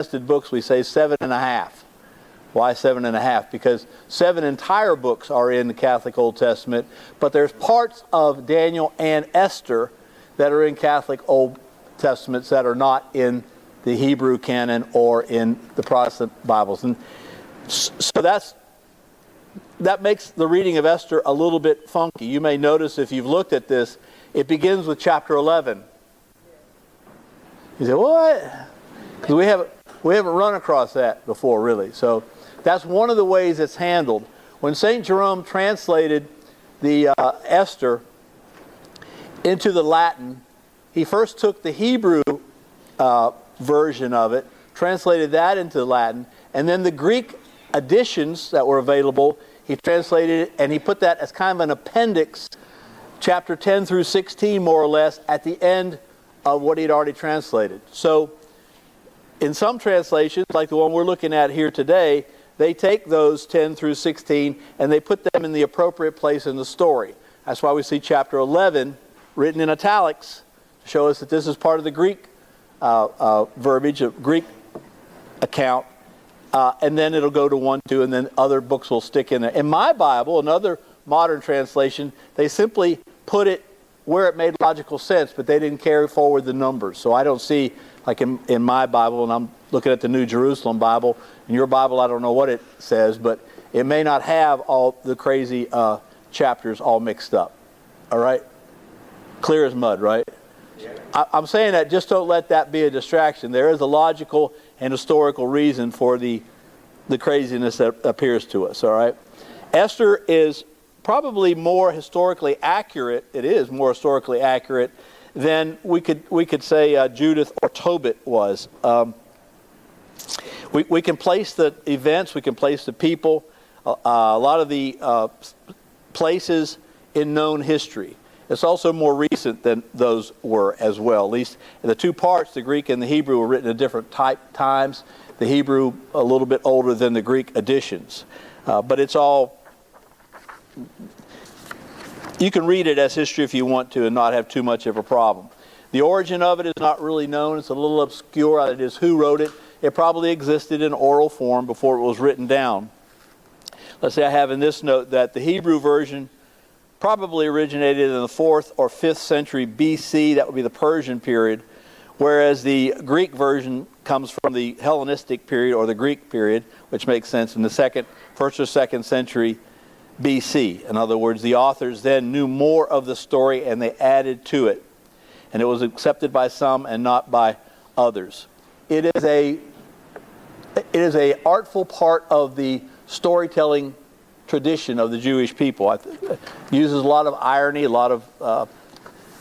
tested books, we say 7.5. Why 7.5? Because 7 entire books are in the Catholic Old Testament, but there's parts of Daniel and Esther that are in Catholic Old Testaments that are not in the Hebrew canon or in the Protestant Bibles. And so that makes the reading of Esther a little bit funky. You may notice if you've looked at this, it begins with chapter 11. You say, what? Because we haven't run across that before, really. So that's one of the ways it's handled. When St. Jerome translated the Esther into the Latin, he first took the Hebrew version of it, translated that into Latin, and then the Greek editions that were available, he translated it, and he put that as kind of an appendix, chapter 10 through 16 more or less, at the end of what he'd already translated. So in some translations, like the one we're looking at here today, they take those 10 through 16 and they put them in the appropriate place in the story. That's why we see chapter 11 written in italics to show us that this is part of the Greek verbiage, a Greek account. And then it'll go to 1, 2, and then other books will stick in there. In my Bible, another modern translation, they simply put it where it made logical sense, but they didn't carry forward the numbers. So I don't see, like in my Bible, and I'm looking at the New Jerusalem Bible, in your Bible I don't know what it says, but it may not have all the crazy chapters all mixed up. All right? Clear as mud, right? Yeah. I'm saying that just don't let that be a distraction. There is a logical and historical reason for the craziness that appears to us, all right? Esther is probably more historically accurate. It is more historically accurate than we could say Judith or Tobit was. We can place the events, we can place the people, a lot of the places in known history. It's also more recent than those were as well. At least the two parts, the Greek and the Hebrew, were written at different times. The Hebrew a little bit older than the Greek editions. But it's all, you can read it as history if you want to and not have too much of a problem. The origin of it is not really known. It's a little obscure. It is who wrote it. It probably existed in oral form before it was written down. Let's say I have in this note that the Hebrew version probably originated in the 4th or 5th century BC. That would be the Persian period. Whereas the Greek version comes from the Hellenistic period or the Greek period, which makes sense, in the 1st or 2nd century BC. In other words, the authors then knew more of the story and they added to it. And it was accepted by some and not by others. It is a artful part of the storytelling tradition of the Jewish people. It uses a lot of irony, a lot of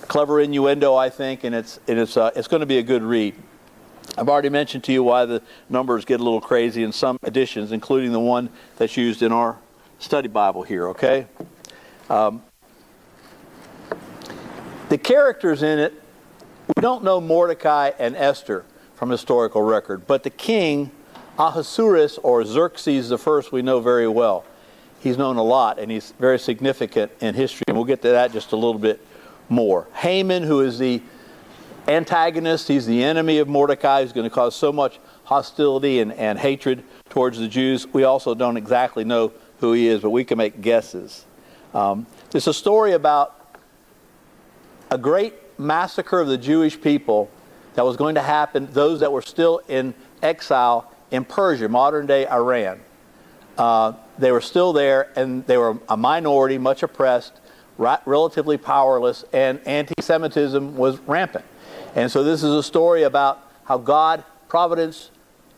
clever innuendo, I think, and it's going to be a good read. I've already mentioned to you why the numbers get a little crazy in some editions, including the one that's used in our study Bible here, okay? The characters in it, we don't know Mordecai and Esther from historical record, but the king, Ahasuerus or Xerxes I, we know very well. He's known a lot, and he's very significant in history, and we'll get to that just a little bit more. Haman, who is the antagonist, he's the enemy of Mordecai, who's going to cause so much hostility and hatred towards the Jews. We also don't exactly know who he is, but we can make guesses. It's a story about a great massacre of the Jewish people that was going to happen, those that were still in exile in Persia, modern-day Iran. They were still there, and they were a minority, much oppressed, relatively powerless, and anti-Semitism was rampant. And so this is a story about how God, providence,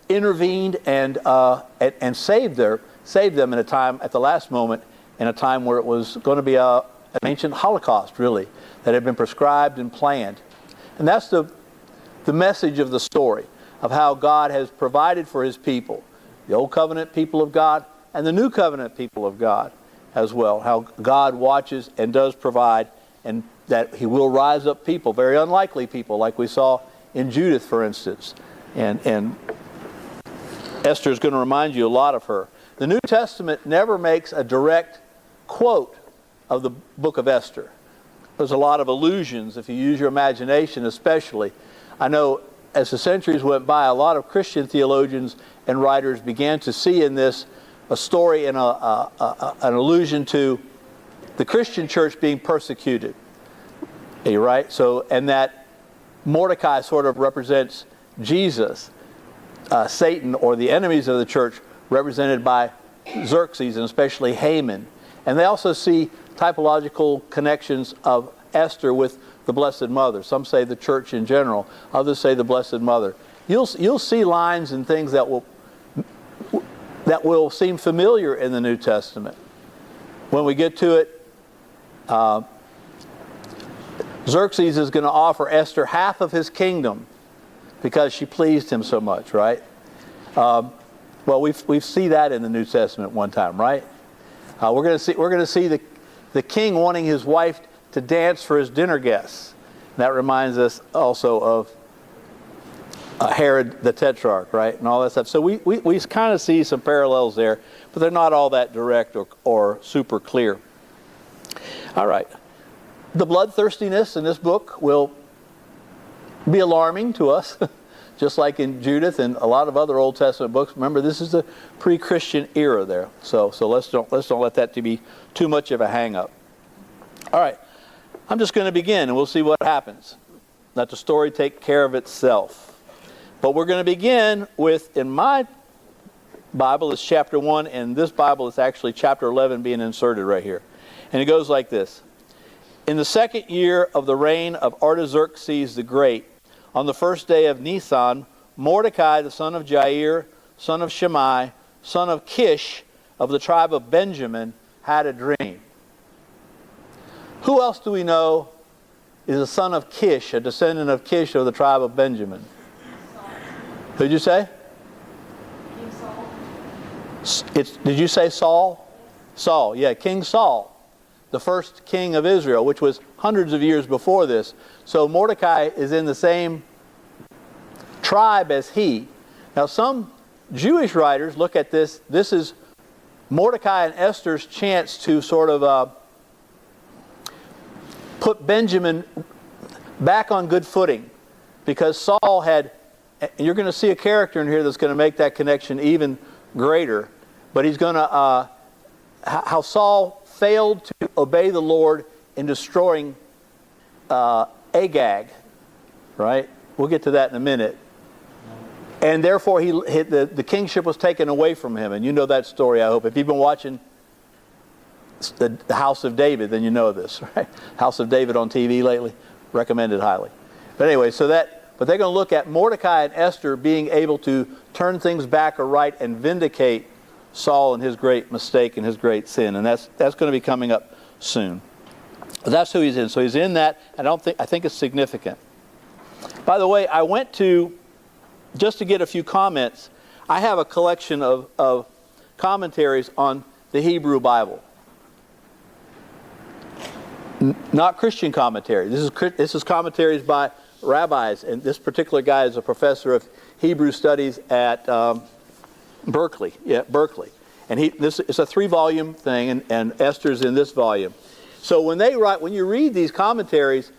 intervened and saved them in a time, at the last moment, in a time where it was going to be an ancient Holocaust, really, that had been prescribed and planned. And that's the message of the story, of how God has provided for his people, the Old Covenant people of God and the New Covenant people of God as well, how God watches and does provide, and that he will rise up people, very unlikely people, like we saw in Judith, for instance. And Esther is going to remind you a lot of her. The New Testament never makes a direct quote of the book of Esther. There's a lot of allusions, if you use your imagination especially. I know as the centuries went by, a lot of Christian theologians and writers began to see in this a story and an allusion to the Christian church being persecuted. Right? So, and that Mordecai sort of represents Jesus, Satan, or the enemies of the church, represented by Xerxes and especially Haman. And they also see typological connections of Esther with the Blessed Mother. Some say the church in general. Others say the Blessed Mother. You'll see lines and things that will seem familiar in the New Testament. When we get to it, Xerxes is going to offer Esther half of his kingdom because she pleased him so much, right? Well, we see that in the New Testament one time, right? We're going to see the king wanting his wife to dance for his dinner guests. That reminds us also of Herod the Tetrarch, right, and all that stuff. So we kind of see some parallels there, but they're not all that direct or super clear. All right. The bloodthirstiness in this book will be alarming to us, just like in Judith and a lot of other Old Testament books. Remember, this is the pre-Christian era there, so let's don't let that to be too much of a hang-up. All right, I'm just going to begin, and we'll see what happens. Let the story take care of itself. But we're going to begin with, in my Bible, it's chapter 1, and this Bible is actually chapter 11 being inserted right here. And it goes like this. In the second year of the reign of Artaxerxes the Great, on the first day of Nisan, Mordecai, the son of Jair, son of Shimei, son of Kish, of the tribe of Benjamin, had a dream. Who else do we know is a son of Kish, a descendant of Kish of the tribe of Benjamin? Who'd you say? King Saul. Did you say Saul? Saul, yeah, King Saul, the first king of Israel, which was hundreds of years before this. So Mordecai is in the same tribe as he. Now some Jewish writers look at this. This is Mordecai and Esther's chance to sort of put Benjamin back on good footing, because Saul had, and you're going to see a character in here that's going to make that connection even greater, but he's going to, how Saul failed to obey the Lord in destroying Agag, right? We'll get to that in a minute. And therefore the kingship was taken away from him. And you know that story, I hope. If you've been watching the House of David, then you know this, right? House of David on TV lately. Recommended highly. But anyway, but they're going to look at Mordecai and Esther being able to turn things back aright and vindicate Saul and his great mistake and his great sin. And that's going to be coming up soon. But that's who he's in. So he's in that. I think it's significant. By the way, I went to, just to get a few comments, I have a collection of commentaries on the Hebrew Bible. Not Christian commentary. This is commentaries by rabbis, and this particular guy is a professor of Hebrew studies at Berkeley. And it's a 3-volume thing, and Esther's in this volume. So when you read these commentaries,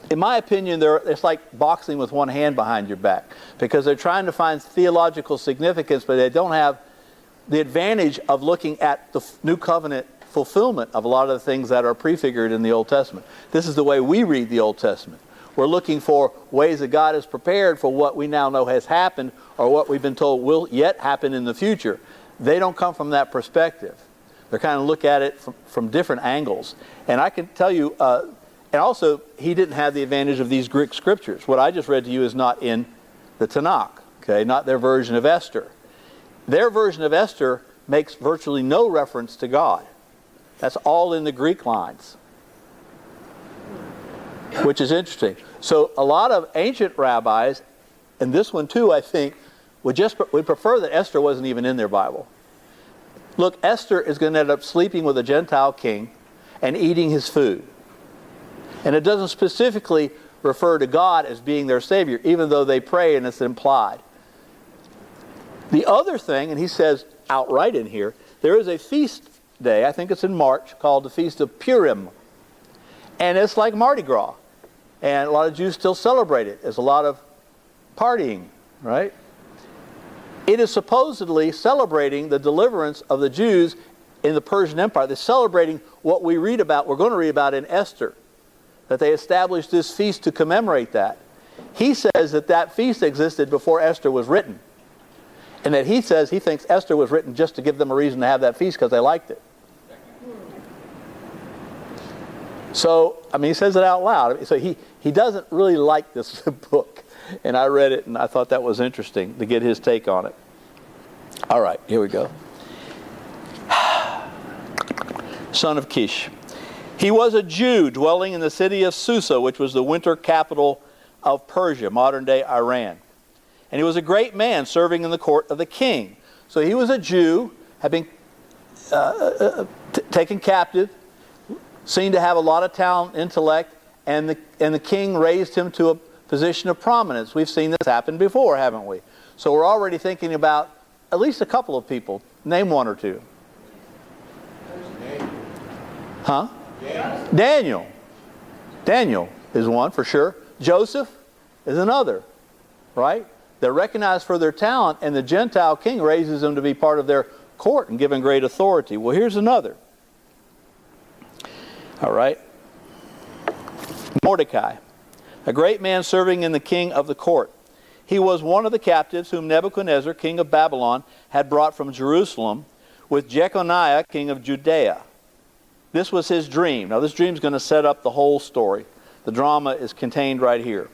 in my opinion, it's like boxing with one hand behind your back, because they're trying to find theological significance, but they don't have the advantage of looking at the New Covenant fulfillment of a lot of the things that are prefigured in the Old Testament. This is the way we read the Old Testament. We're looking for ways that God has prepared for what we now know has happened, or what we've been told will yet happen in the future. They don't come from that perspective. They're kind of look at it from different angles. And I can tell you, and also, he didn't have the advantage of these Greek scriptures. What I just read to you is not in the Tanakh, okay? Not their version of Esther. Their version of Esther makes virtually no reference to God. That's all in the Greek lines, which is interesting. So a lot of ancient rabbis, and this one too, I think, would prefer that Esther wasn't even in their Bible. Look, Esther is going to end up sleeping with a Gentile king and eating his food. And it doesn't specifically refer to God as being their Savior, even though they pray and it's implied. The other thing, and he says outright in here, there is a feast day, I think it's in March, called the Feast of Purim. And it's like Mardi Gras. And a lot of Jews still celebrate it. There's a lot of partying, right? It is supposedly celebrating the deliverance of the Jews in the Persian Empire. They're celebrating what we read about, we're going to read about in Esther, that they established this feast to commemorate that. He says that that feast existed before Esther was written. And that he says he thinks Esther was written just to give them a reason to have that feast because they liked it. So, I mean, he says it out loud. So he doesn't really like this book. And I read it and I thought that was interesting to get his take on it. All right, here we go. Son of Kish. He was a Jew dwelling in the city of Susa, which was the winter capital of Persia, modern-day Iran. And he was a great man serving in the court of the king. So he was a Jew, had been taken captive, seen to have a lot of talent, intellect, and the king raised him to a position of prominence. We've seen this happen before, haven't we? So we're already thinking about at least a couple of people. Name one or two. Huh? Daniel. Daniel is one for sure. Joseph is another, right? They're recognized for their talent, and the Gentile king raises them to be part of their court and given great authority. Well, here's another. All right. Mordecai, a great man serving in the king of the court. He was one of the captives whom Nebuchadnezzar, king of Babylon, had brought from Jerusalem with Jeconiah, king of Judea. This was his dream. Now, this dream is going to set up the whole story. The drama is contained right here.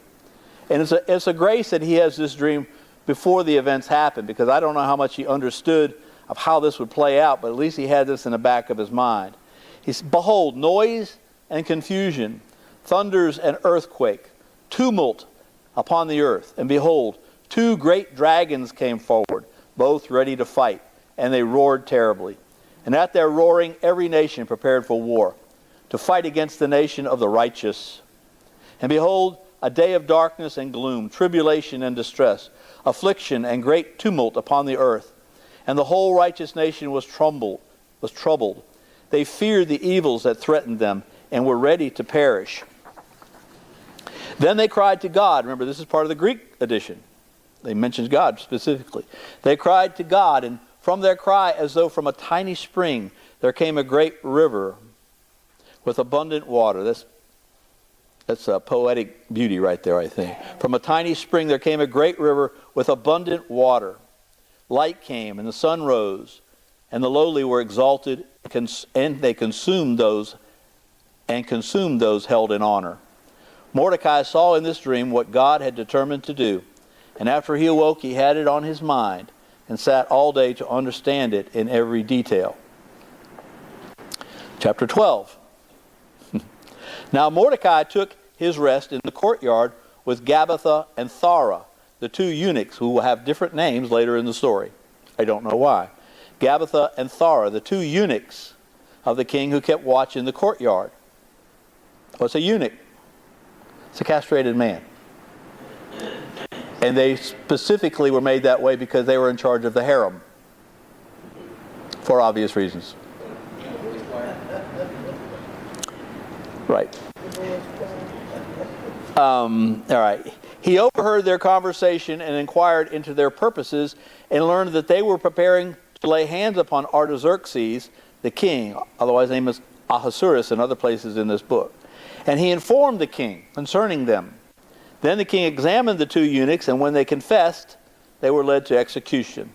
And it's a grace that he has this dream before the events happen, because I don't know how much he understood of how this would play out, but at least he had this in the back of his mind. He said, behold, noise and confusion, thunders and earthquake, tumult upon the earth. And behold, two great dragons came forward, both ready to fight, and they roared terribly. And at their roaring, every nation prepared for war, to fight against the nation of the righteous. And behold, a day of darkness and gloom, tribulation and distress, affliction and great tumult upon the earth. And the whole righteous nation was troubled. They feared the evils that threatened them, and were ready to perish. Then they cried to God. Remember, this is part of the Greek edition. They mentions God specifically. They cried to God, and from their cry, as though from a tiny spring, there came a great river with abundant water. That's a poetic beauty right there, I think. From a tiny spring there came a great river with abundant water. Light came, and the sun rose, and the lowly were exalted, and they consumed those held in honor. Mordecai saw in this dream what God had determined to do, and after he awoke, he had it on his mind, and sat all day to understand it in every detail. Chapter 12. Now Mordecai took his rest in the courtyard with Gabbatha and Thara, the two eunuchs who will have different names later in the story. I don't know why. Gabbatha and Thara, the two eunuchs of the king who kept watch in the courtyard. What's a eunuch? It's a castrated man. And they specifically were made that way because they were in charge of the harem. For obvious reasons. Right. All right. He overheard their conversation and inquired into their purposes, and learned that they were preparing to lay hands upon Artaxerxes, the king, otherwise named as Ahasuerus in other places in this book. And he informed the king concerning them. Then the king examined the two eunuchs, and when they confessed, they were led to execution.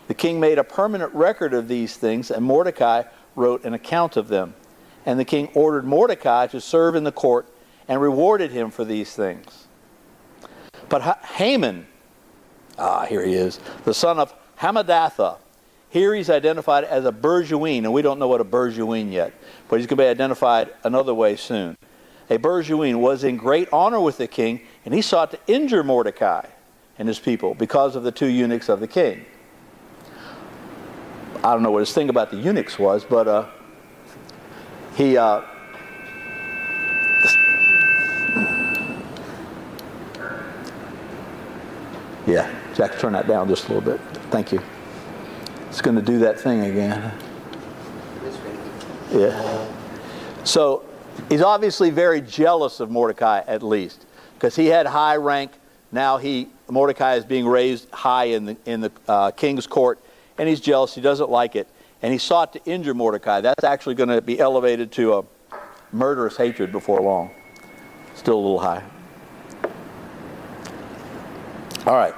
The king made a permanent record of these things, and Mordecai wrote an account of them. And the king ordered Mordecai to serve in the court, and rewarded him for these things. But Haman, here he is, the son of Hammedatha, here he's identified as a Bergeuin, and we don't know what a Bergeuin yet, but he's going to be identified another way soon. A Bergeuin was in great honor with the king, and he sought to injure Mordecai and his people because of the two eunuchs of the king. I don't know what his thing about the eunuchs was, but he... Yeah, Jack, turn that down just a little bit. Thank you. It's going to do that thing again. Yeah. So He's obviously very jealous of Mordecai, at least, because he had high rank. Now Mordecai is being raised high in the king's court, and he's jealous. He doesn't like it, and he sought to injure Mordecai. That's actually going to be elevated to a murderous hatred before long. Still a little high. All right.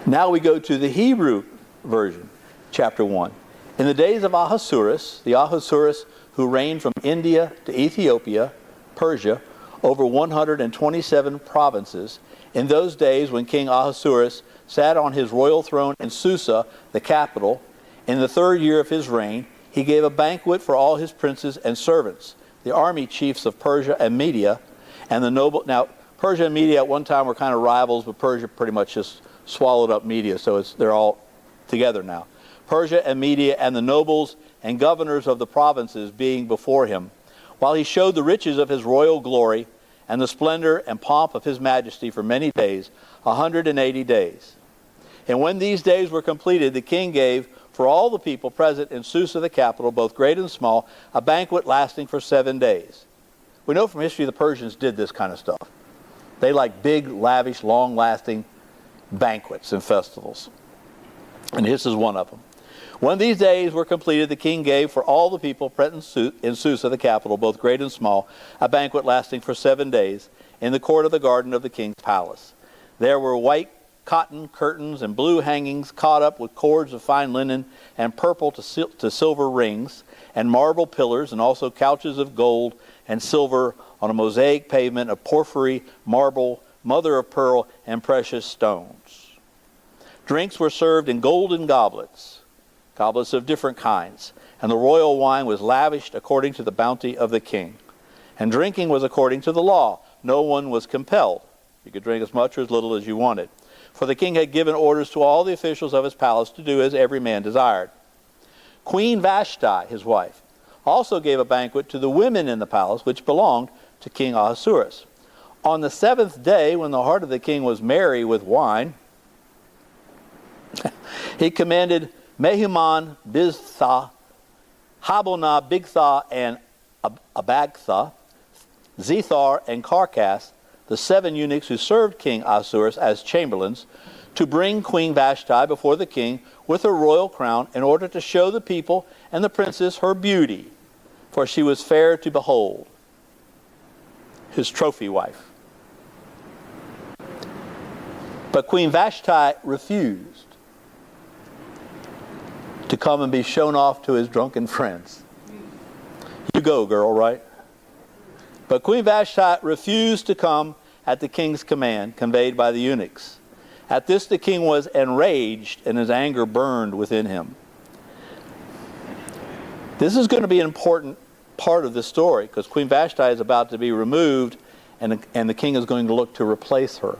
Now we go to the Hebrew version, chapter 1. In the days of Ahasuerus, the Ahasuerus who reigned from India to Ethiopia, Persia, over 127 provinces, in those days when King Ahasuerus sat on his royal throne in Susa, the capital, in the 3rd year of his reign, he gave a banquet for all his princes and servants, the army chiefs of Persia and Media, and the noble. Now, Persia and Media at one time were kind of rivals, but Persia pretty much just swallowed up Media, so they're all together now. Persia and Media and the nobles and governors of the provinces being before him, while he showed the riches of his royal glory and the splendor and pomp of his majesty for many days, 180 days. And when these days were completed, the king gave for all the people present in Susa the capital, both great and small, a banquet lasting for 7 days. We know from history the Persians did this kind of stuff. They like big, lavish, long-lasting banquets and festivals. And this is one of them. When these days were completed, the king gave for all the people present in Susa, the capital, both great and small, a banquet lasting for 7 days in the court of the garden of the king's palace. There were white cotton curtains and blue hangings caught up with cords of fine linen and purple to silver rings and marble pillars, and also couches of gold and silver on a mosaic pavement of porphyry, marble, mother of pearl, and precious stones. Drinks were served in golden goblets of different kinds, and the royal wine was lavished according to the bounty of the king. And drinking was according to the law. No one was compelled. You could drink as much or as little as you wanted. For the king had given orders to all the officials of his palace to do as every man desired. Queen Vashti, his wife, also gave a banquet to the women in the palace, which belonged to King Ahasuerus. On the 7th day, when the heart of the king was merry with wine, he commanded Mehuman, Biztha, Habonah, Bigtha, and Abagtha, Zethar, and Carcass, the 7 eunuchs who served King Ahasuerus as chamberlains, to bring Queen Vashti before the king with her royal crown, in order to show the people and the princes her beauty, for she was fair to behold. His trophy wife. But Queen Vashti refused to come and be shown off to his drunken friends. You go, girl, right? But Queen Vashti refused to come at the king's command, conveyed by the eunuchs. At this the king was enraged, and his anger burned within him. This is going to be an important part of the story, because Queen Vashti is about to be removed, and the king is going to look to replace her.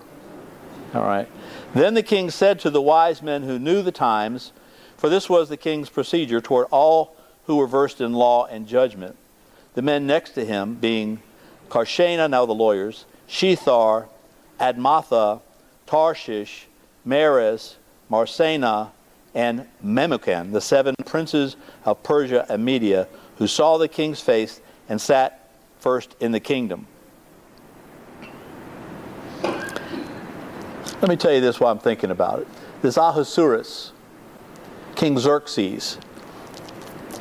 All right. Then the king said to the wise men who knew the times, for this was the king's procedure toward all who were versed in law and judgment, the men next to him being Karshena, now the lawyers, Shethar, Admatha, Tarshish, Meres, Marsena, and Memucan, the 7 princes of Persia and Media, who saw the king's face and sat first in the kingdom. Let me tell you this while I'm thinking about it. This Ahasuerus, King Xerxes,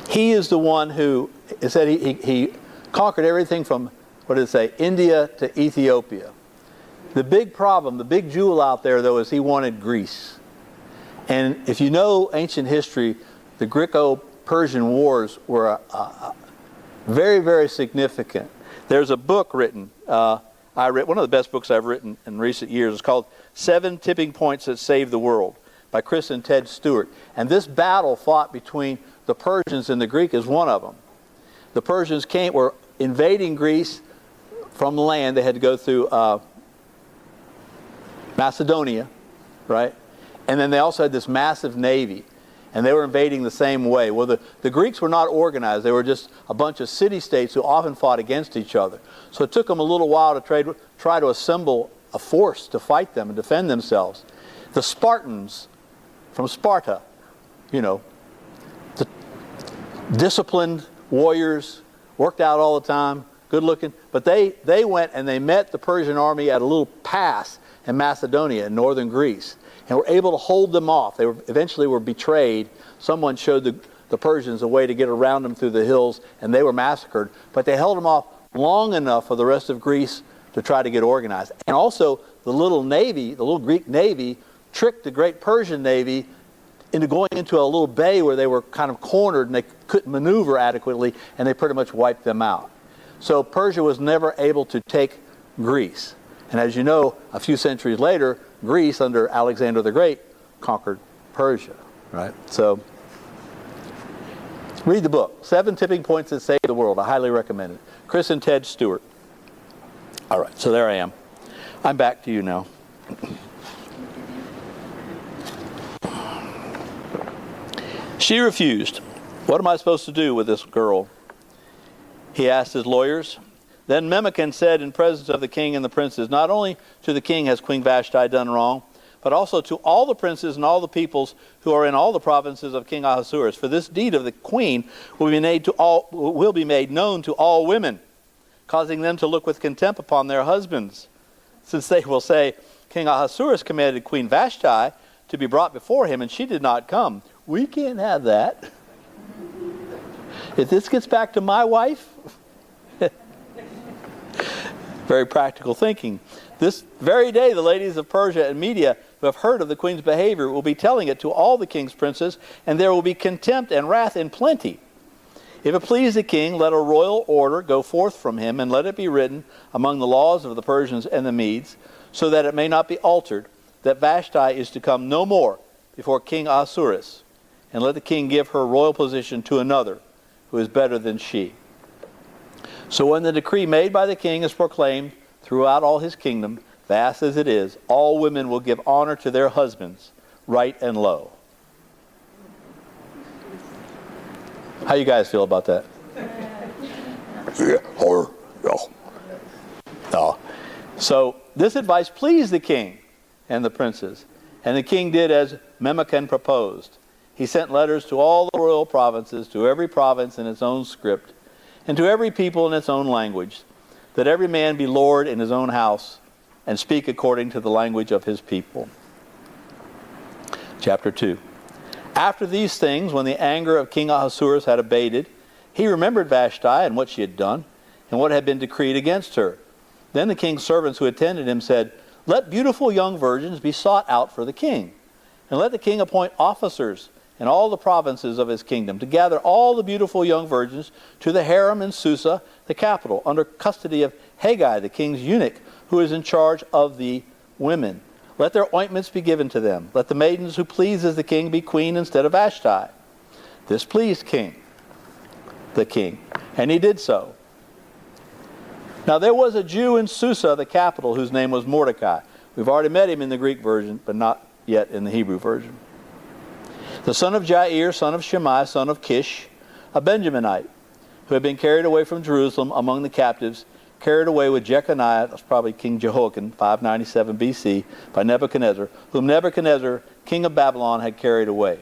he is the one who, it said he conquered everything from, what did it say, India to Ethiopia. The big problem, the big jewel out there, though, is he wanted Greece. And if you know ancient history, the Greco-Persian Wars were very, very significant. There's a book written, I read, one of the best books I've written in recent years. It's called 7 Tipping Points That Saved the World by Chris and Ted Stewart. And this battle fought between the Persians and the Greek is one of them. The Persians were invading Greece from the land. They had to go through Macedonia, right? And then they also had this massive navy, and they were invading the same way. Well, the Greeks were not organized. They were just a bunch of city-states who often fought against each other. So it took them a little while to try to assemble a force to fight them and defend themselves. The Spartans from Sparta, the disciplined warriors, worked out all the time, good looking. But they went and they met the Persian army at a little pass in Macedonia in northern Greece, and were able to hold them off. They eventually were betrayed. Someone showed the Persians a way to get around them through the hills, and they were massacred. But they held them off long enough for the rest of Greece to try to get organized. And also, the little navy, the little Greek navy, tricked the great Persian navy into going into a little bay where they were kind of cornered and they couldn't maneuver adequately, and they pretty much wiped them out. So Persia was never able to take Greece. And as you know, a few centuries later, Greece, under Alexander the Great, conquered Persia. Right? So, read the book, 7 Tipping Points That Saved the World. I highly recommend it. Chris and Ted Stewart. All right, so there I am. I'm back to you now. She refused. What am I supposed to do with this girl? He asked his lawyers. Then Memucan said in presence of the king and the princes, not only to the king has Queen Vashti done wrong, but also to all the princes and all the peoples who are in all the provinces of King Ahasuerus. For this deed of the queen will be made known to all women, causing them to look with contempt upon their husbands, since they will say, King Ahasuerus commanded Queen Vashti to be brought before him, and she did not come. We can't have that. If this gets back to my wife, very practical thinking. This very day, the ladies of Persia and Media who have heard of the queen's behavior will be telling it to all the king's princes, and there will be contempt and wrath in plenty. If it please the king, let a royal order go forth from him, and let it be written among the laws of the Persians and the Medes, so that it may not be altered, that Vashti is to come no more before King Ahasuerus, and let the king give her royal position to another who is better than she. So when the decree made by the king is proclaimed throughout all his kingdom, vast as it is, all women will give honor to their husbands, right and low. How you guys feel about that? No. So this advice pleased the king and the princes, and the king did as Memucan proposed. He sent letters to all the royal provinces, to every province in its own script, and to every people in its own language, that every man be lord in his own house, and speak according to the language of his people. Chapter 2. After these things, when the anger of King Ahasuerus had abated, he remembered Vashti and what she had done, and what had been decreed against her. Then the king's servants who attended him said, Let beautiful young virgins be sought out for the king, and let the king appoint officers in all the provinces of his kingdom, to gather all the beautiful young virgins to the harem in Susa, the capital, under custody of Haggai, the king's eunuch, who is in charge of the women. Let their ointments be given to them. Let the maidens who pleases the king be queen instead of Vashti. This pleased the king, and he did so. Now there was a Jew in Susa, the capital, whose name was Mordecai. We've already met him in the Greek version, but not yet in the Hebrew version. The son of Jair, son of Shimei, son of Kish, a Benjaminite, who had been carried away from Jerusalem among the captives, carried away with Jeconiah, that's probably King Jehoiakim, 597 BC, by Nebuchadnezzar, whom Nebuchadnezzar, king of Babylon, had carried away.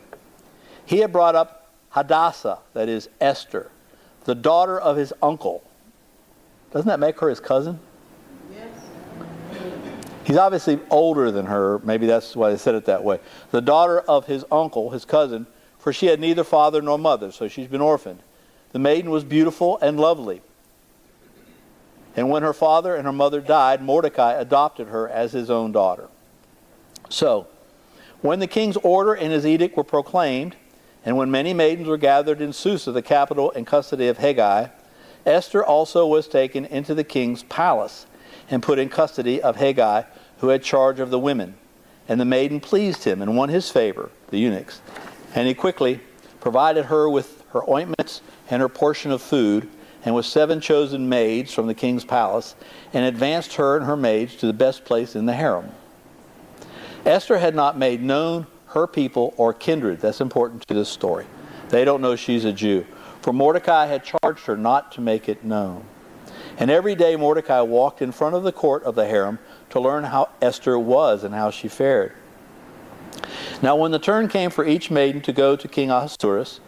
He had brought up Hadassah, that is Esther, the daughter of his uncle. Doesn't that make her his cousin? Yes. He's obviously older than her. Maybe that's why they said it that way. The daughter of his uncle, his cousin, for she had neither father nor mother, so she's been orphaned. The maiden was beautiful and lovely. And when her father and her mother died, Mordecai adopted her as his own daughter. So, when the king's order and his edict were proclaimed, and when many maidens were gathered in Susa, the capital, in custody of Haggai, Esther also was taken into the king's palace and put in custody of Haggai, who had charge of the women. And the maiden pleased him and won his favor, the eunuchs. And he quickly provided her with her ointments and her portion of food, and with 7 chosen maids from the king's palace, and advanced her and her maids to the best place in the harem. Esther had not made known her people or kindred. That's important to this story. They don't know she's a Jew. For Mordecai had charged her not to make it known. And every day Mordecai walked in front of the court of the harem to learn how Esther was and how she fared. Now when the turn came for each maiden to go to King Ahasuerus,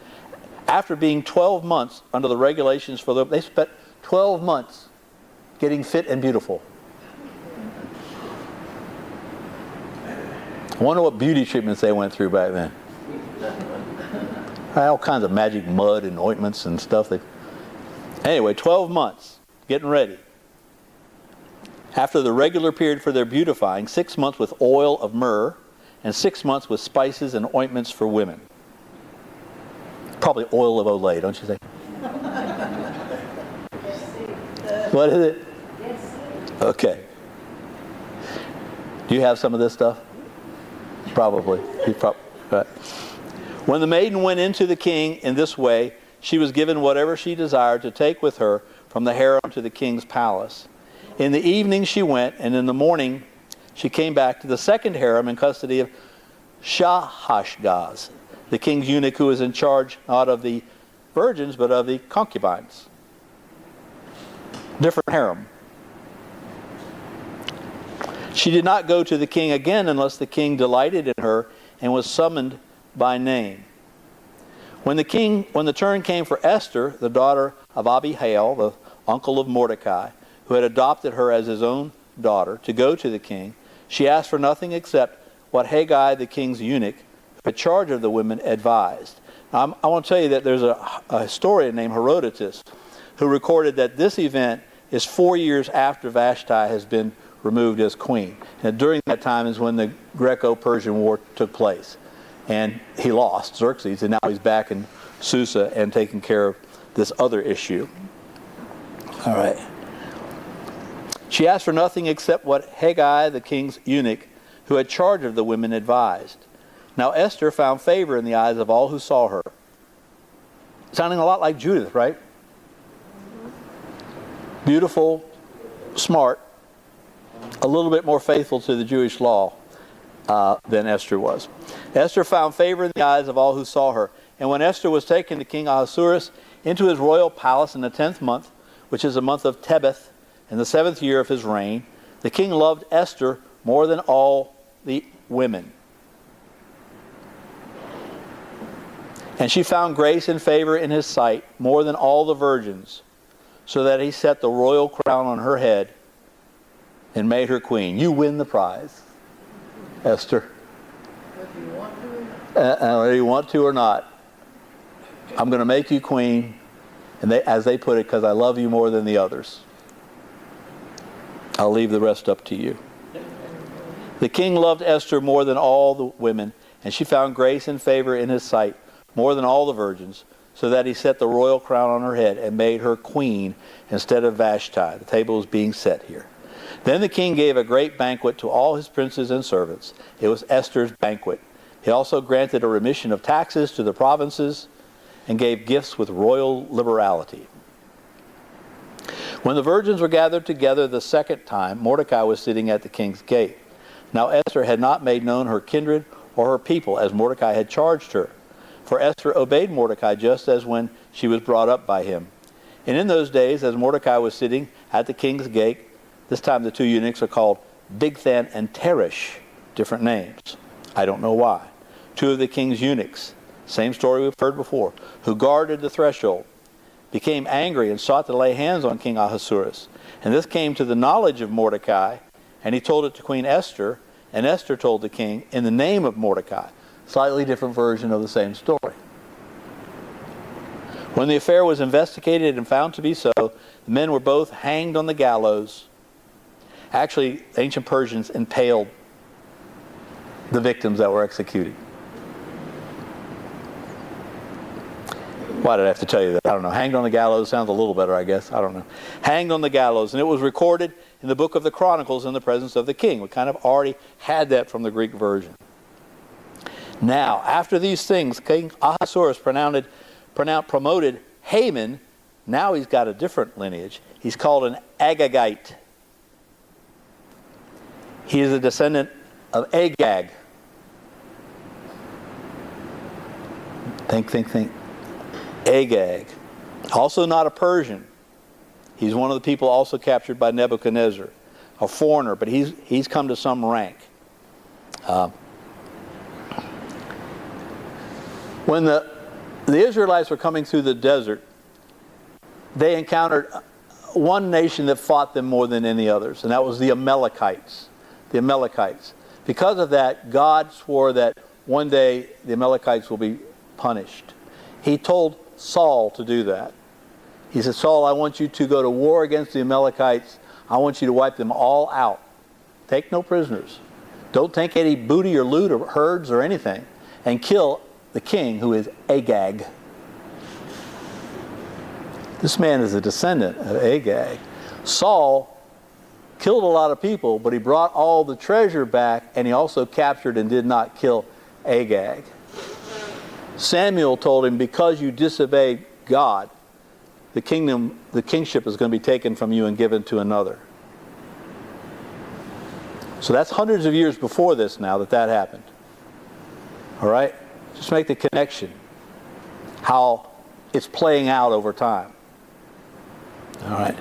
after being 12 months under the regulations for they spent 12 months getting fit and beautiful. I wonder what beauty treatments they went through back then. All kinds of magic mud and ointments and stuff. Anyway, 12 months, getting ready. After the regular period for their beautifying, 6 months with oil of myrrh, and 6 months with spices and ointments for women. Probably oil of Olay, don't you think? What is it? Okay. Do you have some of this stuff? Probably. Right. When the maiden went into the king in this way, she was given whatever she desired to take with her from the harem to the king's palace. In the evening she went, and in the morning she came back to the second harem in custody of Shahashgaz, the king's eunuch who was in charge not of the virgins but of the concubines. Different harem. She did not go to the king again unless the king delighted in her and was summoned by name. When the turn came for Esther, the daughter of Abihail, the uncle of Mordecai, who had adopted her as his own daughter, to go to the king, she asked for nothing except what Haggai, the king's eunuch, who had charge of the women, advised. Now, I want to tell you that there's a historian named Herodotus who recorded that this event is 4 years after Vashti has been removed as queen. And during that time is when the Greco-Persian War took place. And he lost, Xerxes, and now he's back in Susa and taking care of this other issue. All right. She asked for nothing except what Haggai, the king's eunuch, who had charge of the women, advised. Now Esther found favor in the eyes of all who saw her. Sounding a lot like Judith, right? Beautiful, smart, a little bit more faithful to the Jewish law than Esther was. Esther found favor in the eyes of all who saw her. And when Esther was taken to King Ahasuerus into his royal palace in the 10th month, which is the month of Tebeth, in the 7th year of his reign, the king loved Esther more than all the women. And she found grace and favor in his sight more than all the virgins, so that he set the royal crown on her head and made her queen. You win the prize, Esther. Whether you want to or not. I'm going to make you queen, and as they put it, because I love you more than the others. I'll leave the rest up to you. The king loved Esther more than all the women, and she found grace and favor in his sight more than all the virgins, so that he set the royal crown on her head and made her queen instead of Vashti. The table is being set here. Then the king gave a great banquet to all his princes and servants. It was Esther's banquet. He also granted a remission of taxes to the provinces and gave gifts with royal liberality. When the virgins were gathered together the second time, Mordecai was sitting at the king's gate. Now Esther had not made known her kindred or her people, as Mordecai had charged her. For Esther obeyed Mordecai just as when she was brought up by him. And in those days, as Mordecai was sitting at the king's gate, this time the two eunuchs are called Bigthan and Teresh, different names. I don't know why. Two of the king's eunuchs, same story we've heard before, who guarded the threshold, became angry and sought to lay hands on King Ahasuerus. And this came to the knowledge of Mordecai, and he told it to Queen Esther, and Esther told the king in the name of Mordecai. Slightly different version of the same story. When the affair was investigated and found to be so, the men were both hanged on the gallows. Actually, ancient Persians impaled the victims that were executed. Why did I have to tell you that? I don't know. Hanged on the gallows sounds a little better, I guess. I don't know. Hanged on the gallows. And it was recorded in the book of the Chronicles in the presence of the king. We kind of already had that from the Greek version. Now, after these things, King Ahasuerus promoted Haman. Now he's got a different lineage. He's called an Agagite. He is a descendant of Agag. Think. Agag. Also not a Persian. He's one of the people also captured by Nebuchadnezzar. A foreigner, but he's come to some rank. When the Israelites were coming through the desert, they encountered one nation that fought them more than any others, and that was the Amalekites. The Amalekites. Because of that, God swore that one day the Amalekites will be punished. He told Saul to do that. He said, Saul, I want you to go to war against the Amalekites. I want you to wipe them all out. Take no prisoners. Don't take any booty or loot or herds or anything. And kill the king, who is Agag. This man is a descendant of Agag. Saul killed a lot of people, but he brought all the treasure back, and he also captured and did not kill Agag. Samuel told him, because you disobeyed God, the kingship is going to be taken from you and given to another. So that's hundreds of years before this now that happened. All right? Just make the connection. How it's playing out over time. All right.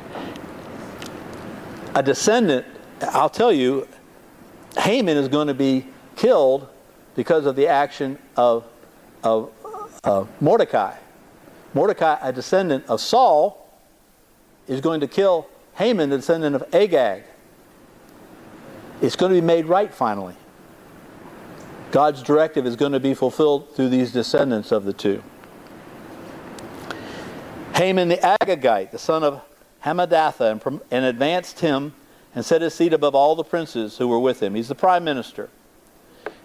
A descendant, I'll tell you, Haman is going to be killed because of the action of Mordecai. Mordecai, a descendant of Saul, is going to kill Haman, the descendant of Agag. It's going to be made right finally. God's directive is going to be fulfilled through these descendants of the two. Haman the Agagite, the son of Hammedatha, and advanced him and set his seat above all the princes who were with him. He's the prime minister.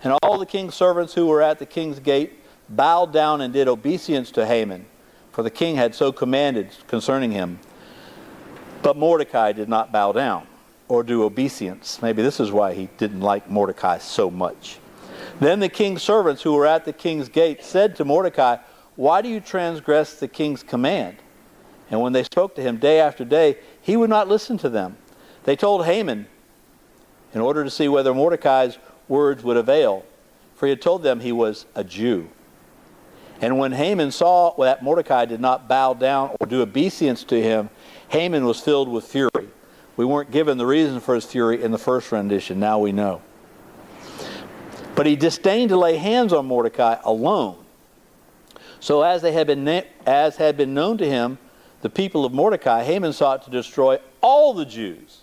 And all the king's servants who were at the king's gate bowed down and did obeisance to Haman, for the king had so commanded concerning him. But Mordecai did not bow down or do obeisance. Maybe this is why he didn't like Mordecai so much. Then the king's servants who were at the king's gate said to Mordecai, why do you transgress the king's command? And when they spoke to him day after day, he would not listen to them. They told Haman, in order to see whether Mordecai's words would avail, for he had told them he was a Jew. And when Haman saw that Mordecai did not bow down or do obeisance to him, Haman was filled with fury. We weren't given the reason for his fury in the first rendition. Now we know. But he disdained to lay hands on Mordecai alone. So as had been known to him, the people of Mordecai, Haman sought to destroy all the Jews,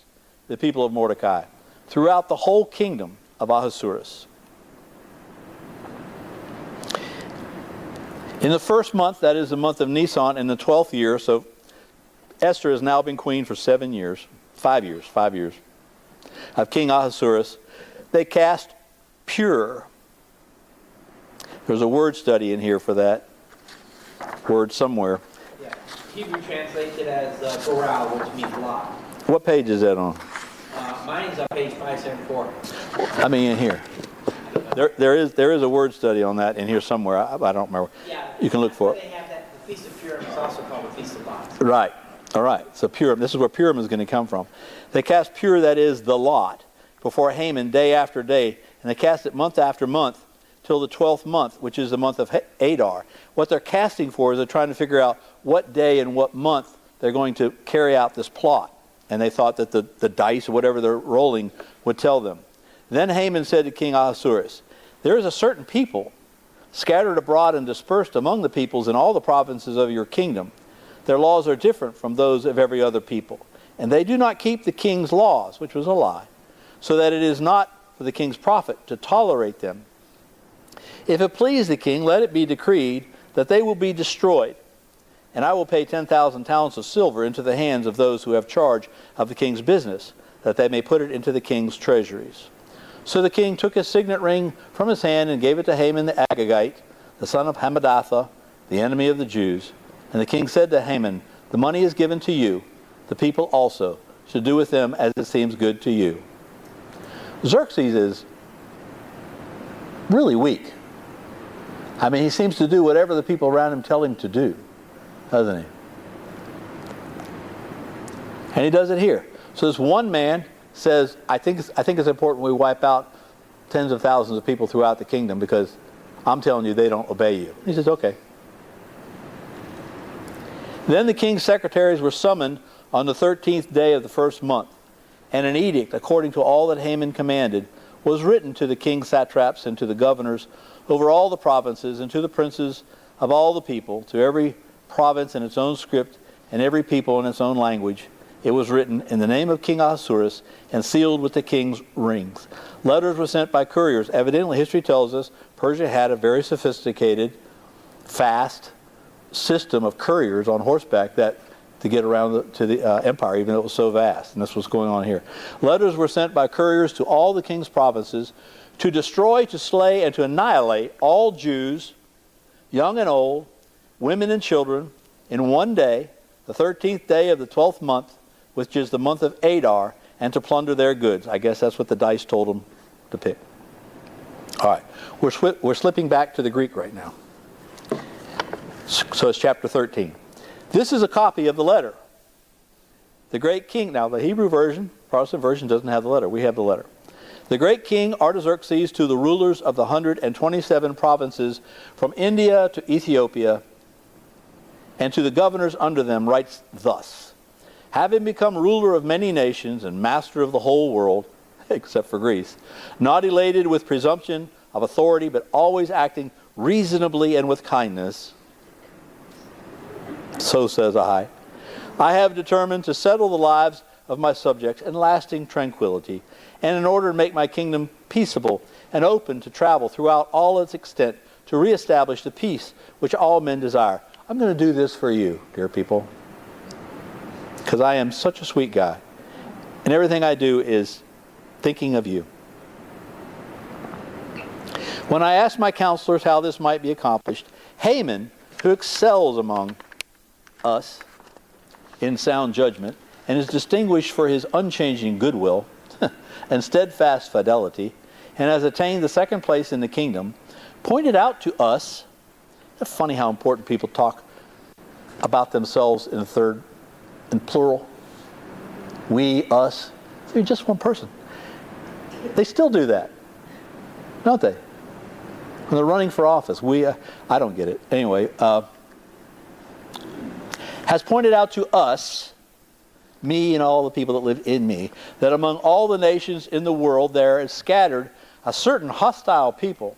the people of Mordecai, throughout the whole kingdom of Ahasuerus. In the first month, that is the month of Nisan, in the 12th year, so Esther has now been queen for 5 years, of King Ahasuerus, they cast pure. There's a word study in here for that word somewhere. Yeah. Hebrew translates it as Goral, which means lot. What page is that on? Mine's on page 574. I mean in here. There is a word study on that in here somewhere. I don't remember. Yeah, you can look for it. They have that. The Feast of Purim is also called the Feast of Lots. Right. All right. So Purim. This is where Purim is going to come from. They cast pure, that is the lot, before Haman day after day, and they cast it month after month till the 12th month, which is the month of Adar. What they're casting for is they're trying to figure out what day and what month they're going to carry out this plot. And they thought that the dice or whatever they're rolling would tell them. Then Haman said to King Ahasuerus, there is a certain people scattered abroad and dispersed among the peoples in all the provinces of your kingdom. Their laws are different from those of every other people. And they do not keep the king's laws, which was a lie, so that it is not for the king's profit to tolerate them. If it please the king, let it be decreed that they will be destroyed. And I will pay 10,000 talents of silver into the hands of those who have charge of the king's business, that they may put it into the king's treasuries. So the king took his signet ring from his hand and gave it to Haman the Agagite, the son of Hammedatha, the enemy of the Jews. And the king said to Haman, the money is given to you. The people also should do with them as it seems good to you. Xerxes is really weak. I mean, he seems to do whatever the people around him tell him to do, doesn't he? And he does it here. So this one man says, I think it's important we wipe out tens of thousands of people throughout the kingdom because I'm telling you they don't obey you. He says, okay. Then the king's secretaries were summoned on the 13th day of the first month, and an edict, according to all that Haman commanded, was written to the king's satraps and to the governors over all the provinces and to the princes of all the people, to every province in its own script and every people in its own language. It was written in the name of King Ahasuerus and sealed with the king's rings. Letters were sent by couriers. Evidently, history tells us Persia had a very sophisticated, fast system of couriers on horseback to get around to the empire, even though it was so vast. And this was going on here. Letters were sent by couriers to all the king's provinces to destroy, to slay, and to annihilate all Jews, young and old, women and children, in one day, the 13th day of the 12th month, which is the month of Adar, and to plunder their goods. I guess that's what the dice told them to pick. All right, we're slipping back to the Greek right now. So it's chapter 13. This is a copy of the letter. The great king, now the Hebrew version, Protestant version doesn't have the letter. We have the letter. The great king Artaxerxes to the rulers of the 127 provinces from India to Ethiopia and to the governors under them writes thus. Having become ruler of many nations and master of the whole world, except for Greece, not elated with presumption of authority, but always acting reasonably and with kindness, so says I have determined to settle the lives of my subjects in lasting tranquility, and in order to make my kingdom peaceable and open to travel throughout all its extent, to reestablish the peace which all men desire. I'm going to do this for you, dear people, because I am such a sweet guy, and everything I do is thinking of you. When I asked my counselors how this might be accomplished, Haman, who excels among us in sound judgment and is distinguished for his unchanging goodwill and steadfast fidelity, and has attained the second place in the kingdom, pointed out to us. It's funny how important people talk about themselves in plural. We, us. They're just one person. They still do that, don't they? When they're running for office, I don't get it. Anyway, has pointed out to us, me and all the people that live in me, that among all the nations in the world there is scattered a certain hostile people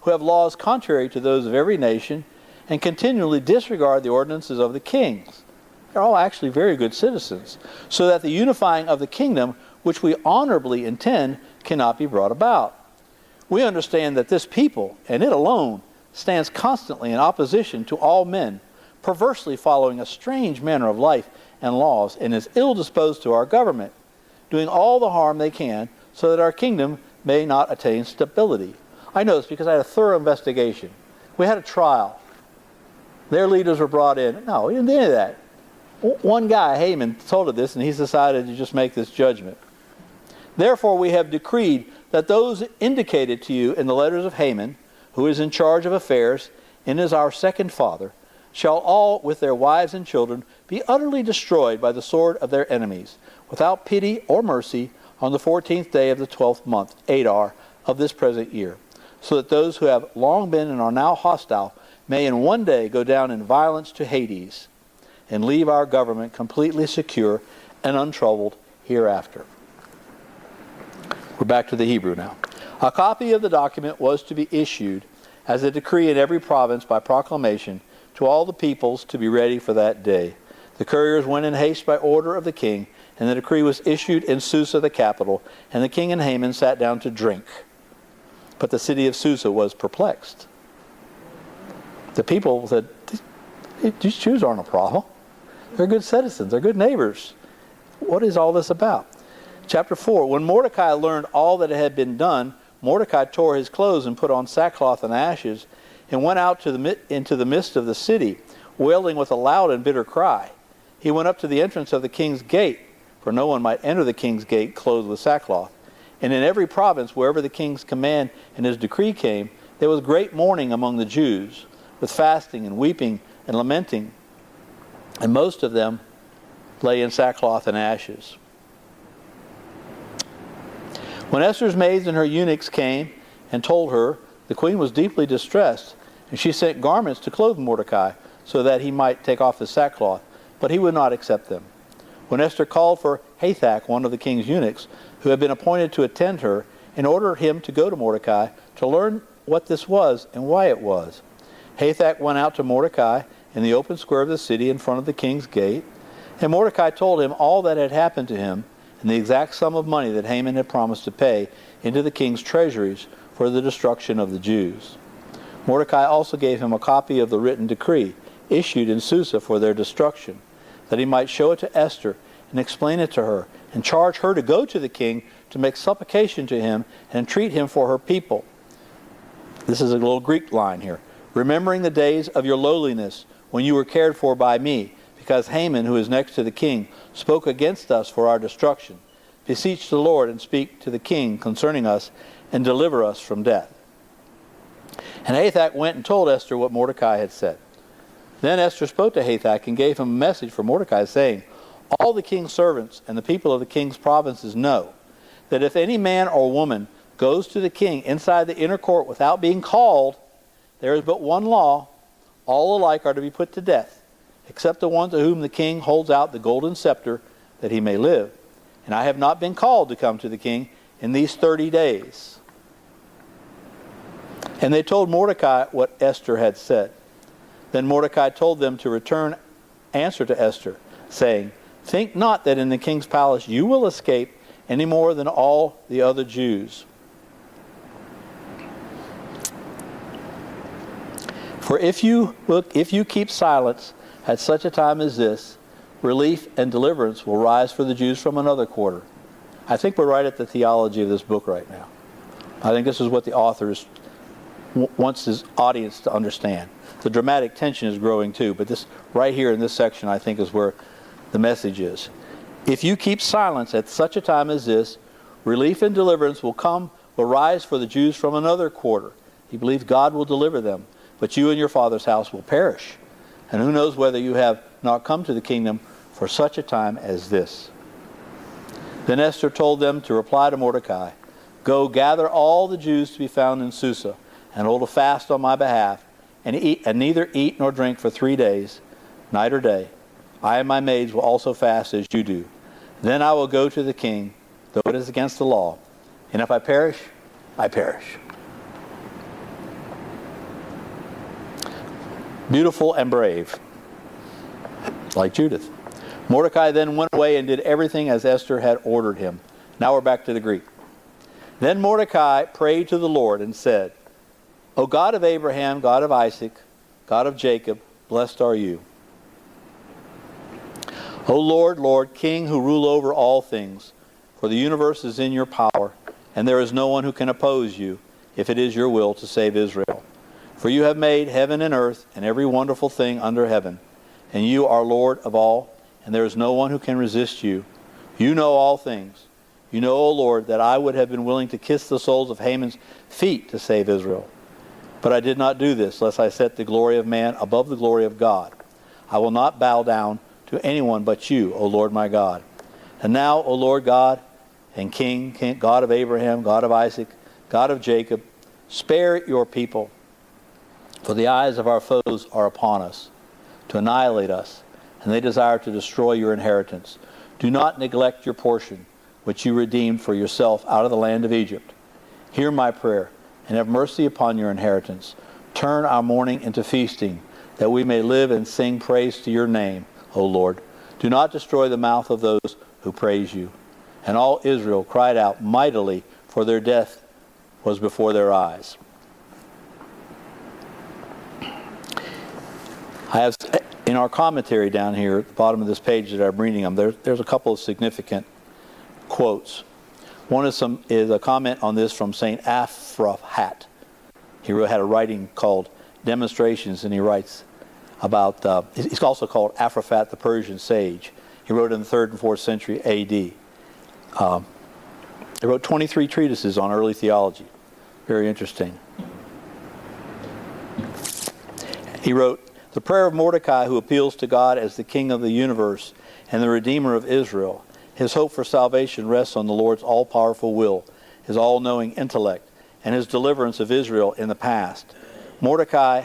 who have laws contrary to those of every nation and continually disregard the ordinances of the kings. They're all actually very good citizens, so that the unifying of the kingdom, which we honorably intend, cannot be brought about. We understand that this people, and it alone, stands constantly in opposition to all men, perversely following a strange manner of life and laws, and is ill disposed to our government, doing all the harm they can so that our kingdom may not attain stability. I know this because I had a thorough investigation. We had a trial. Their leaders were brought in. No, we didn't do any of that. One guy, Haman, told of this, and he's decided to just make this judgment. Therefore, we have decreed that those indicated to you in the letters of Haman, who is in charge of affairs and is our second father, shall all, with their wives and children, be utterly destroyed by the sword of their enemies, without pity or mercy, on the 14th day of the 12th month, Adar, of this present year, so that those who have long been and are now hostile may in one day go down in violence to Hades, and leave our government completely secure and untroubled hereafter. We're back to the Hebrew now. A copy of the document was to be issued as a decree in every province by proclamation to all the peoples to be ready for that day. The couriers went in haste by order of the king, and the decree was issued in Susa, the capital, and the king and Haman sat down to drink. But the city of Susa was perplexed. The people said, these Jews aren't a problem. They're good citizens. They're good neighbors. What is all this about? Chapter 4, when Mordecai learned all that had been done, Mordecai tore his clothes and put on sackcloth and ashes, and went out into the midst of the city, wailing with a loud and bitter cry. He went up to the entrance of the king's gate, for no one might enter the king's gate clothed with sackcloth. And in every province, wherever the king's command and his decree came, there was great mourning among the Jews, with fasting and weeping and lamenting. And most of them lay in sackcloth and ashes. When Esther's maids and her eunuchs came and told her, the queen was deeply distressed, and she sent garments to clothe Mordecai, so that he might take off his sackcloth, but he would not accept them. When Esther called for Hathach, one of the king's eunuchs, who had been appointed to attend her, and ordered him to go to Mordecai to learn what this was and why it was. Hathach went out to Mordecai in the open square of the city in front of the king's gate, And Mordecai told him all that had happened to him, and the exact sum of money that Haman had promised to pay into the king's treasuries for the destruction of the Jews. Mordecai also gave him a copy of the written decree issued in Susa for their destruction, that he might show it to Esther and explain it to her, and charge her to go to the king to make supplication to him and entreat him for her people. This is a little Greek line here. Remembering the days of your lowliness when you were cared for by me, because Haman, who is next to the king, spoke against us for our destruction. Beseech the Lord and speak to the king concerning us and deliver us from death. And Hathach went and told Esther what Mordecai had said. Then Esther spoke to Hathach and gave him a message for Mordecai, saying, all the king's servants and the people of the king's provinces know that if any man or woman goes to the king inside the inner court without being called, there is but one law. All alike are to be put to death, except the one to whom the king holds out the golden scepter, that he may live. And I have not been called to come to the king in these 30 days. And they told Mordecai what Esther had said. Then Mordecai told them to return answer to Esther, saying, think not that in the king's palace you will escape any more than all the other Jews. For if you keep silence at such a time as this, relief and deliverance will rise for the Jews from another quarter. I think we're right at the theology of this book right now. I think this is what the author wants his audience to understand. The dramatic tension is growing too, but this right here in this section I think is where the message is. If you keep silence at such a time as this, relief and deliverance will rise for the Jews from another quarter. He believes God will deliver them, but you and your father's house will perish. And who knows whether you have not come to the kingdom for such a time as this. Then Esther told them to reply to Mordecai, go gather all the Jews to be found in Susa, and hold a fast on my behalf, and neither eat nor drink for 3 days, night or day. I and my maids will also fast as you do. Then I will go to the king, though it is against the law. And if I perish, I perish. Beautiful and brave, like Judith. Mordecai then went away and did everything as Esther had ordered him. Now we're back to the Greek. Then Mordecai prayed to the Lord and said, O God of Abraham, God of Isaac, God of Jacob, blessed are you. O Lord, Lord, King who rule over all things, for the universe is in your power, and there is no one who can oppose you, if it is your will to save Israel. For you have made heaven and earth and every wonderful thing under heaven, and you are Lord of all, and there is no one who can resist you. You know all things. You know, O Lord, that I would have been willing to kiss the soles of Haman's feet to save Israel. But I did not do this, lest I set the glory of man above the glory of God. I will not bow down to anyone but you, O Lord my God. And now, O Lord God and King, God of Abraham, God of Isaac, God of Jacob, spare your people, for the eyes of our foes are upon us, to annihilate us, and they desire to destroy your inheritance. Do not neglect your portion, which you redeemed for yourself out of the land of Egypt. Hear my prayer, and have mercy upon your inheritance. Turn our mourning into feasting, that we may live and sing praise to your name, O Lord. Do not destroy the mouth of those who praise you. And all Israel cried out mightily, for their death was before their eyes. I have, in our commentary down here at the bottom of this page that I'm reading them, there's a couple of significant quotes. One is a comment on this from St. Afrahat. He had a writing called Demonstrations, and he writes about, he's also called Afrafat the Persian sage. He wrote in the 3rd and 4th century A.D. He wrote 23 treatises on early theology. Very interesting. He wrote, the prayer of Mordecai, who appeals to God as the King of the universe and the Redeemer of Israel. His hope for salvation rests on the Lord's all-powerful will, his all-knowing intellect, and his deliverance of Israel in the past. Mordecai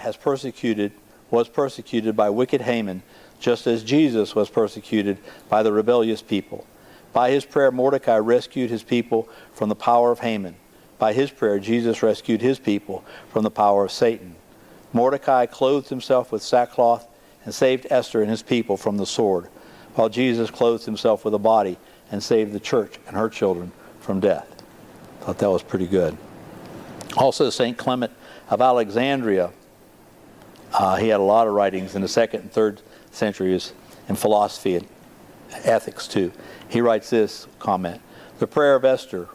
was persecuted by wicked Haman, just as Jesus was persecuted by the rebellious people. By his prayer, Mordecai rescued his people from the power of Haman. By his prayer, Jesus rescued his people from the power of Satan. Mordecai clothed himself with sackcloth and saved Esther and his people from the sword. while Jesus clothed himself with a body and saved the church and her children from death. Thought that was pretty good. Also, St. Clement of Alexandria, he had a lot of writings in the 2nd and 3rd centuries in philosophy and ethics too. He writes this comment: the prayer of Esther.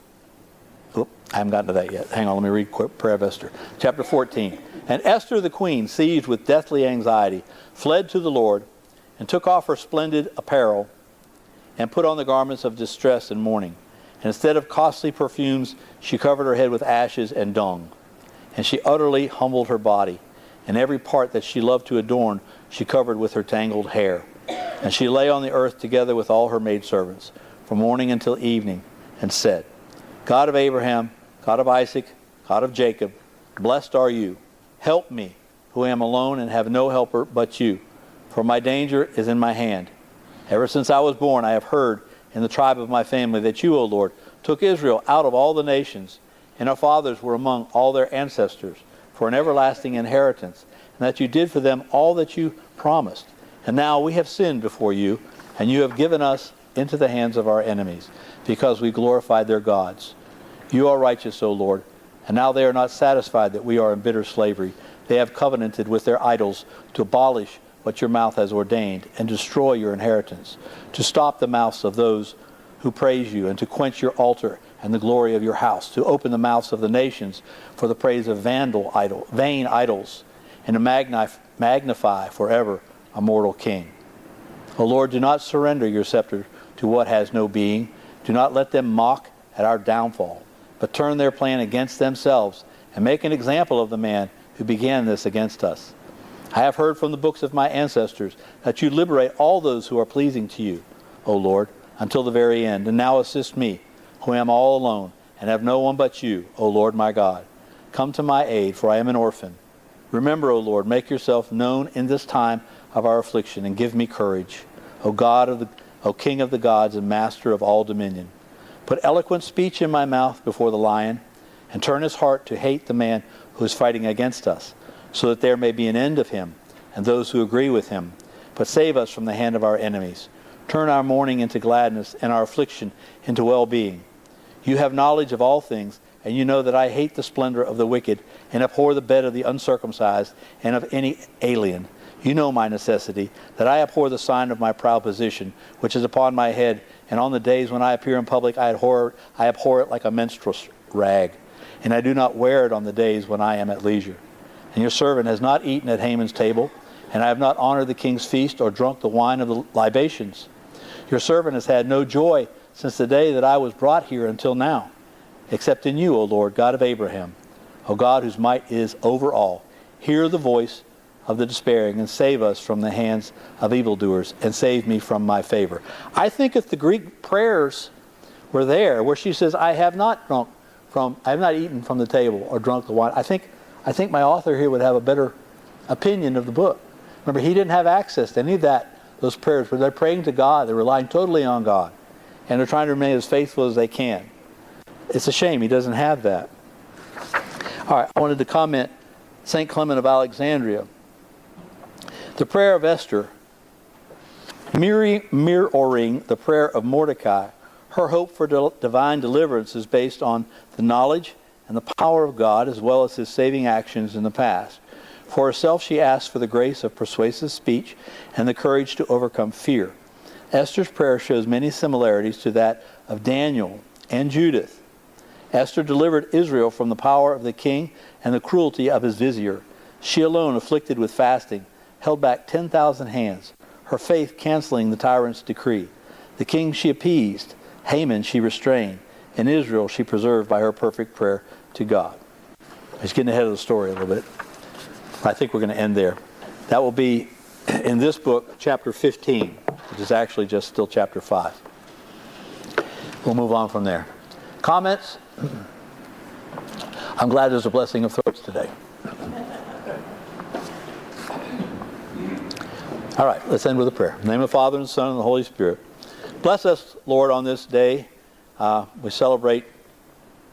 I haven't gotten to that yet. Hang on, let me read quick. Prayer of Esther. Chapter 14. And Esther the queen, seized with deathly anxiety, fled to the Lord, and took off her splendid apparel, and put on the garments of distress and mourning. And instead of costly perfumes, she covered her head with ashes and dung. And she utterly humbled her body, and every part that she loved to adorn, she covered with her tangled hair. And she lay on the earth together with all her maidservants, from morning until evening, and said, God of Abraham, God of Isaac, God of Jacob, blessed are you. Help me, who am alone and have no helper but you, for my danger is in my hand. Ever since I was born, I have heard in the tribe of my family that you, O Lord, took Israel out of all the nations, and our fathers were among all their ancestors, for an everlasting inheritance, and that you did for them all that you promised. And now we have sinned before you, and you have given us into the hands of our enemies, because we glorified their gods. You are righteous, O Lord, and now they are not satisfied that we are in bitter slavery. They have covenanted with their idols to abolish what your mouth has ordained, and destroy your inheritance, to stop the mouths of those who praise you, and to quench your altar and the glory of your house, to open the mouths of the nations for the praise of vain idols, and to magnify forever a mortal king. O Lord, do not surrender your scepter to what has no being. Do not let them mock at our downfall, but turn their plan against themselves, and make an example of the man who began this against us. I have heard from the books of my ancestors that you liberate all those who are pleasing to you, O Lord, until the very end. And now assist me, who am all alone, and have no one but you, O Lord my God. Come to my aid, for I am an orphan. Remember, O Lord, make yourself known in this time of our affliction, and give me courage, O King of the gods and Master of all dominion. Put eloquent speech in my mouth before the lion, and turn his heart to hate the man who is fighting against us, so that there may be an end of him and those who agree with him. But save us from the hand of our enemies. Turn our mourning into gladness, and our affliction into well-being. You have knowledge of all things, and you know that I hate the splendor of the wicked, and abhor the bed of the uncircumcised, and of any alien. You know my necessity, that I abhor the sign of my proud position, which is upon my head, and on the days when I appear in public I abhor it like a menstrual rag, and I do not wear it on the days when I am at leisure. And your servant has not eaten at Haman's table, and I have not honored the king's feast, or drunk the wine of the libations. Your servant has had no joy since the day that I was brought here until now, except in you, O Lord, God of Abraham, O God whose might is over all. Hear the voice of the despairing, and save us from the hands of evildoers, and save me from my favor. I think if the Greek prayers were there, where she says, I have not eaten from the table or drunk the wine, I think my author here would have a better opinion of the book. Remember, he didn't have access to any of those prayers, where they're praying to God, they're relying totally on God, and they're trying to remain as faithful as they can. It's a shame he doesn't have that. All right, I wanted to comment, St. Clement of Alexandria. The prayer of Esther, mirroring the prayer of Mordecai, her hope for divine deliverance is based on the knowledge and the power of God, as well as his saving actions in the past. For herself, she asked for the grace of persuasive speech and the courage to overcome fear. Esther's prayer shows many similarities to that of Daniel and Judith. Esther delivered Israel from the power of the king and the cruelty of his vizier. She alone, afflicted with fasting, held back 10,000 hands, her faith canceling the tyrant's decree. The king she appeased, Haman she restrained, and Israel she preserved by her perfect prayer to God. I was getting ahead of the story a little bit. I think we're going to end there. That will be in this book, chapter 15, which is actually just still chapter 5. We'll move on from there. Comments? I'm glad there's a blessing of throats today. All right, let's end with a prayer. In the name of the Father, and the Son, and the Holy Spirit. Bless us, Lord, on this day. We celebrate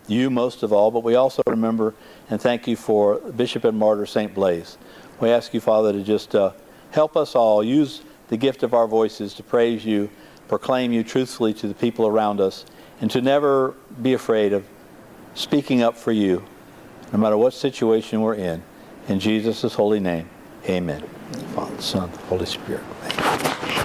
you most of all, but we also remember and thank you for Bishop and Martyr St. Blaise. We ask you, Father, to just help us all. Use the gift of our voices to praise you, proclaim you truthfully to the people around us, and to never be afraid of speaking up for you, no matter what situation we're in. In Jesus' holy name, amen. Father, Son, Holy Spirit. Amen.